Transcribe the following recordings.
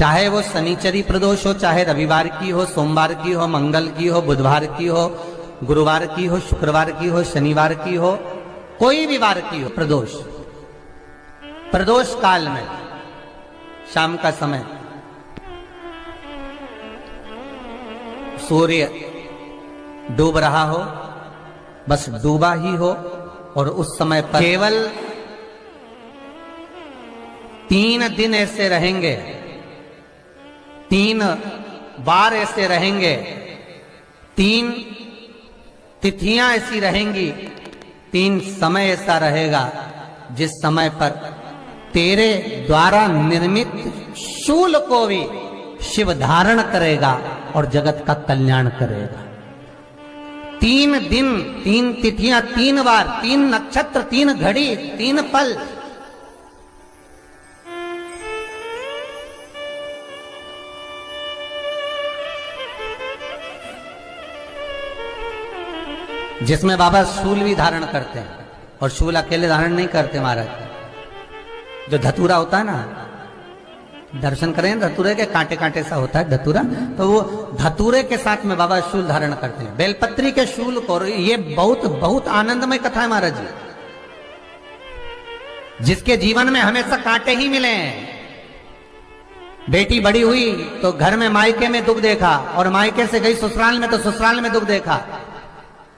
चाहे वो शनिचरी प्रदोष हो, चाहे रविवार की हो, सोमवार की हो, मंगल की हो, बुधवार की हो, गुरुवार की हो, शुक्रवार की हो, शनिवार की हो, कोई भी वार की हो प्रदोष, प्रदोष काल में शाम का समय सूर्य डूब रहा हो, बस डूबा ही हो, और उस समय पर केवल 3 दिन ऐसे रहेंगे, 3 बार ऐसे रहेंगे, 3 तिथियां ऐसी रहेंगी, 3 समय ऐसा रहेगा जिस समय पर तेरे द्वारा निर्मित शूल को भी शिव धारण करेगा और जगत का कल्याण करेगा। 3 दिन, 3 तिथियां, 3 बार, 3 नक्षत्र, 3 घड़ी, 3 पल। जिसमें बाबा शूल भी धारण करते हैं, और शूल अकेले धारण नहीं करते महाराज। जो धतूरा होता है ना, दर्शन करें धतूरे के, कांटे कांटे सा होता है धतूरा, तो वो धतूरे के साथ में बाबा शूल धारण करते हैं, बेलपत्री के शूल को। ये बहुत बहुत आनंदमय कथा है महाराज जी। जिसके जीवन में हमेशा कांटे ही मिले हैं। बेटी बड़ी हुई तो घर में मायके में दुख देखा, और मायके से गई ससुराल में तो ससुराल में दुख देखा।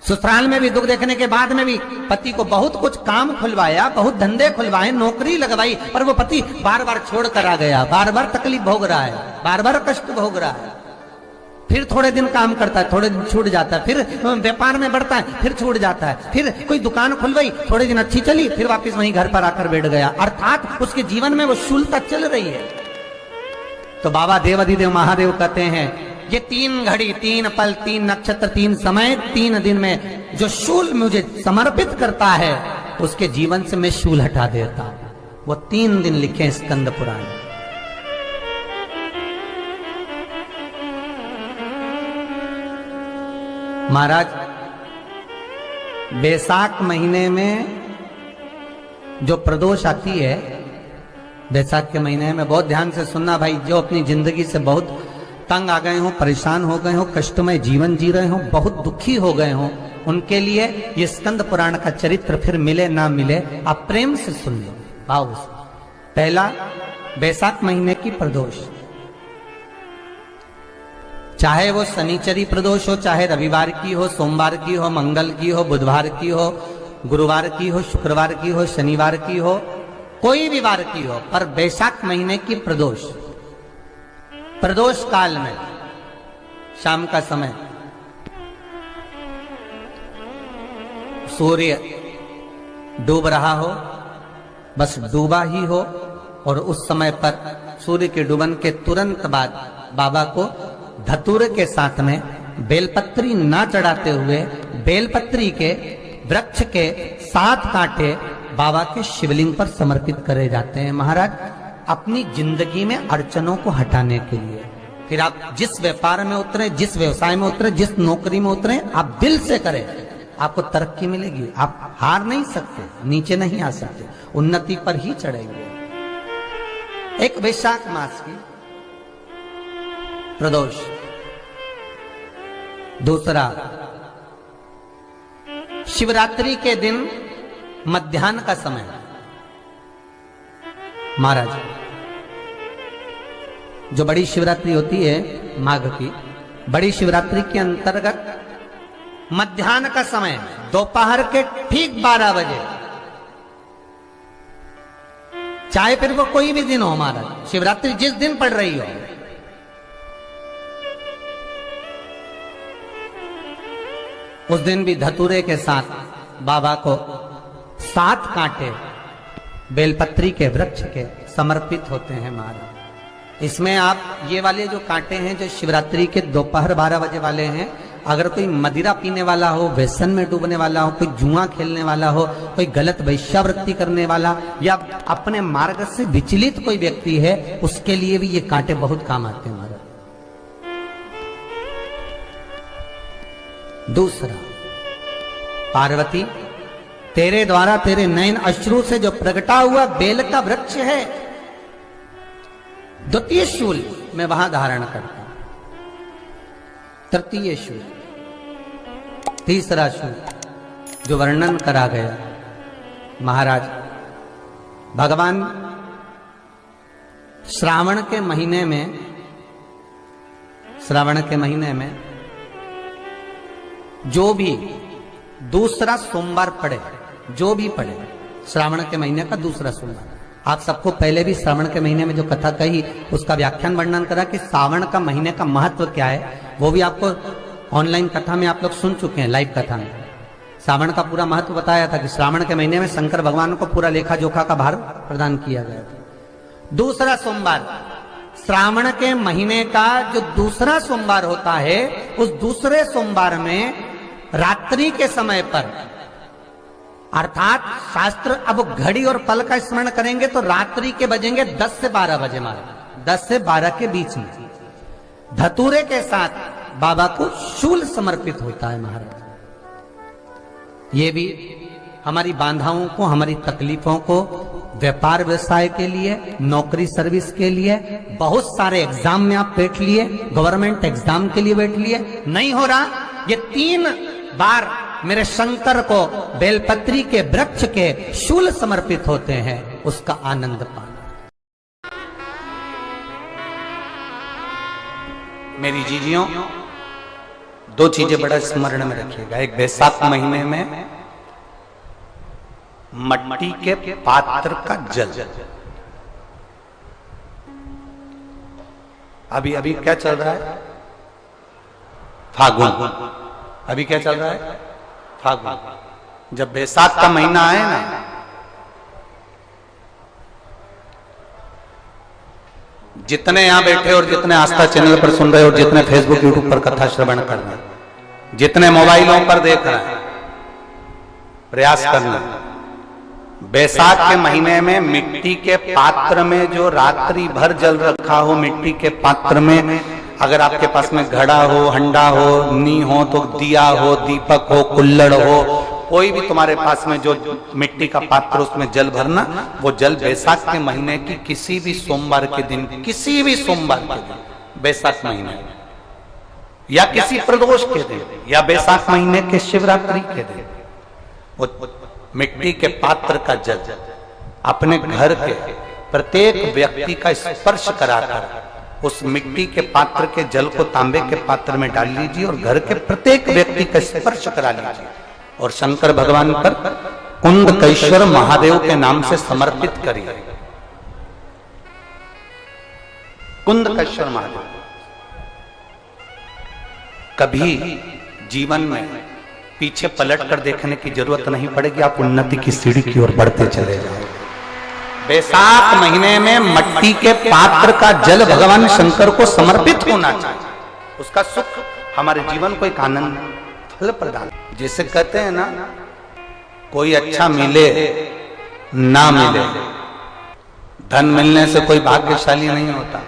ससुराल में भी दुख देखने के बाद में भी पति को बहुत कुछ काम खुलवाया, बहुत धंधे खुलवाए, नौकरी लगवाई, पर वो पति बार बार छोड़ कर आ गया, बार बार तकलीफ भोग रहा है, बार बार कष्ट भोग रहा है। फिर थोड़े दिन काम करता है, थोड़े दिन छूट जाता है, फिर व्यापार में बढ़ता है, फिर छूट जाता है, फिर कोई दुकान खुलवाई, थोड़े दिन अच्छी चली, फिर वापस वहीं घर पर आकर बैठ गया। अर्थात उसके जीवन में वो शूलता चल रही है। तो बाबा देवाधिदेव महादेव कहते हैं, ये 3 घड़ी, 3 पल, 3 नक्षत्र, 3 समय, 3 दिन में जो शूल मुझे समर्पित करता है, उसके जीवन से मैं शूल हटा देता हूं। वो 3 दिन लिखे स्कंद पुराण। महाराज बैसाख महीने में जो प्रदोष आती है, बैसाख के महीने में बहुत ध्यान से सुनना भाई, जो अपनी जिंदगी से बहुत तंग आ गए हो, परेशान हो गए हो, कष्टमय जीवन जी रहे हो, बहुत दुखी हो गए हो, उनके लिए ये स्कंद पुराण का चरित्र फिर मिले ना मिले, आप प्रेम से सुन लो, भाव से। पहला, बैसाख महीने की प्रदोष, चाहे वो शनिचरी प्रदोष हो, चाहे रविवार की हो, सोमवार की हो, मंगल की हो, बुधवार की हो, गुरुवार की हो, शुक्रवार की हो, शनिवार की हो, कोई भी वार की हो, पर बैसाख महीने की प्रदोष, प्रदोष काल में शाम का समय सूर्य डूब रहा हो, बस डूबा ही हो, और उस समय पर सूर्य के डूबन के तुरंत बाद बाबा को धतूरे के साथ में बेलपत्री ना चढ़ाते हुए बेलपत्री के वृक्ष के 7 कांटे बाबा के शिवलिंग पर समर्पित करे जाते हैं महाराज, अपनी जिंदगी में अड़चनों को हटाने के लिए। फिर आप जिस व्यापार में उतरे, जिस व्यवसाय में उतरे, जिस नौकरी में उतरे, आप दिल से करें, आपको तरक्की मिलेगी। आप हार नहीं सकते, नीचे नहीं आ सकते, उन्नति पर ही चढ़ेंगे। एक वैशाख मास की प्रदोष। दूसरा, शिवरात्रि के दिन मध्याह्न का समय महाराज, जो बड़ी शिवरात्रि होती है माघ की, बड़ी शिवरात्रि के अंतर्गत मध्याह्न का समय, दोपहर के ठीक 12 बजे, चाहे फिर वो कोई भी दिन हो महाराज, शिवरात्रि जिस दिन पड़ रही हो, उस दिन भी धतूरे के साथ बाबा को 7 कांटे बेलपत्री के वृक्ष के समर्पित होते हैं महाराज। इसमें आप ये वाले जो कांटे हैं, जो शिवरात्रि के दोपहर 12 बजे वाले हैं, अगर कोई मदिरा पीने वाला हो, व्यसन में डूबने वाला हो, कोई जुआ खेलने वाला हो, कोई गलत वैश्यावृत्ति करने वाला, या अपने मार्ग से विचलित कोई व्यक्ति है, उसके लिए भी ये कांटे बहुत काम आते हैं महाराज। दूसरा, पार्वती, तेरे द्वारा तेरे नयन अश्रु से जो प्रगटा हुआ बेल का वृक्ष है, द्वितीय शूल मैं वहां धारण करता हूं, तृतीय शूल, तीसरा शूल जो वर्णन करा गया। महाराज भगवान श्रावण के महीने में जो भी दूसरा सोमवार पड़े, जो भी पड़े श्रावण के महीने का दूसरा सोमवार, आप सबको पहले भी श्रावण के महीने में जो कथा कही उसका व्याख्यान वर्णन करा कि श्रावण का महीने का महत्व क्या है, वो भी आपको ऑनलाइन कथा में आप लोग सुन चुके हैं, लाइव कथा में श्रावण का पूरा महत्व बताया था कि श्रावण के महीने में शंकर भगवान को पूरा लेखा जोखा का भार प्रदान किया गया था। दूसरा सोमवार, श्रावण के महीने का जो दूसरा सोमवार होता है, उस दूसरे सोमवार में रात्रि के समय पर, अर्थात शास्त्र अब घड़ी और पल का स्मरण करेंगे तो रात्रि के बजेंगे 10 से 12 बजे, मारे 10 से 12 के बीच में धतूरे के साथ बाबा को शूल समर्पित होता है। महाराज ये भी हमारी बाधाओं को, हमारी तकलीफों को, व्यापार व्यवसाय के लिए, नौकरी सर्विस के लिए, बहुत सारे एग्जाम में आप बैठ लिए, गवर्नमेंट एग्जाम के लिए बैठ लिए, नहीं हो रहा, ये 3 बार मेरे शंकर को बेलपत्री के वृक्ष के शूल समर्पित होते हैं, उसका आनंद पाना। मेरी जीजियों, 2 चीजें बड़ा स्मरण में रखिएगा। एक, बैसाख महीने में मट्टी के पात्र का जल, अभी अभी क्या चल रहा है, फागुन, अभी क्या चल रहा है, फागुन। जब बैसाख का महीना आए ना, जितने यहां बैठे और जितने आस्था चैनल पर सुन रहे और जितने फेसबुक यूट्यूब पर कथा श्रवण कर रहे, जितने मोबाइलों पर देख रहे हैं, प्रयास करना, बैसाख के महीने में मिट्टी के पात्र में जो रात्रि भर जल रखा हो, मिट्टी के पात्र में, अगर आपके पास में घड़ा हो, हंडा हो, नी हो, तो दिया हो, दीपक हो, कुल्लड़ हो, कोई भी तुम्हारे पास में जो मिट्टी का पात्र, उसमें जल भरना। वो जल बैसाख के महीने की किसी भी सोमवार के दिन, किसी भी सोमवार के दिन, बैसाख महीने या किसी प्रदोष के दिन, या बैसाख महीने के शिवरात्रि के दिन, वो मिट्टी के पात्र का जल अपने घर के प्रत्येक व्यक्ति का स्पर्श कराकर उस मिट्टी के पात्र के जल को तांबे के पात्र में डाल लीजिए और घर के प्रत्येक व्यक्ति का स्पर्श करा लीजिए और शंकर भगवान पर कुंदकेश्वर महादेव के नाम से समर्पित करिए। कुंदकेश्वर महादेव, कभी जीवन में पीछे पलट कर देखने की जरूरत नहीं पड़ेगी, आप उन्नति की सीढ़ी की ओर बढ़ते चले जाओगे। बैसाख महीने में मट्टी के पात्र का जल भगवान शंकर को समर्पित होना चाहिए, उसका सुख हमारे जीवन को एक आनंद फल प्रदान। जिसे कहते हैं ना, कोई अच्छा मिले ना मिले, धन मिलने से कोई भाग्यशाली नहीं होता,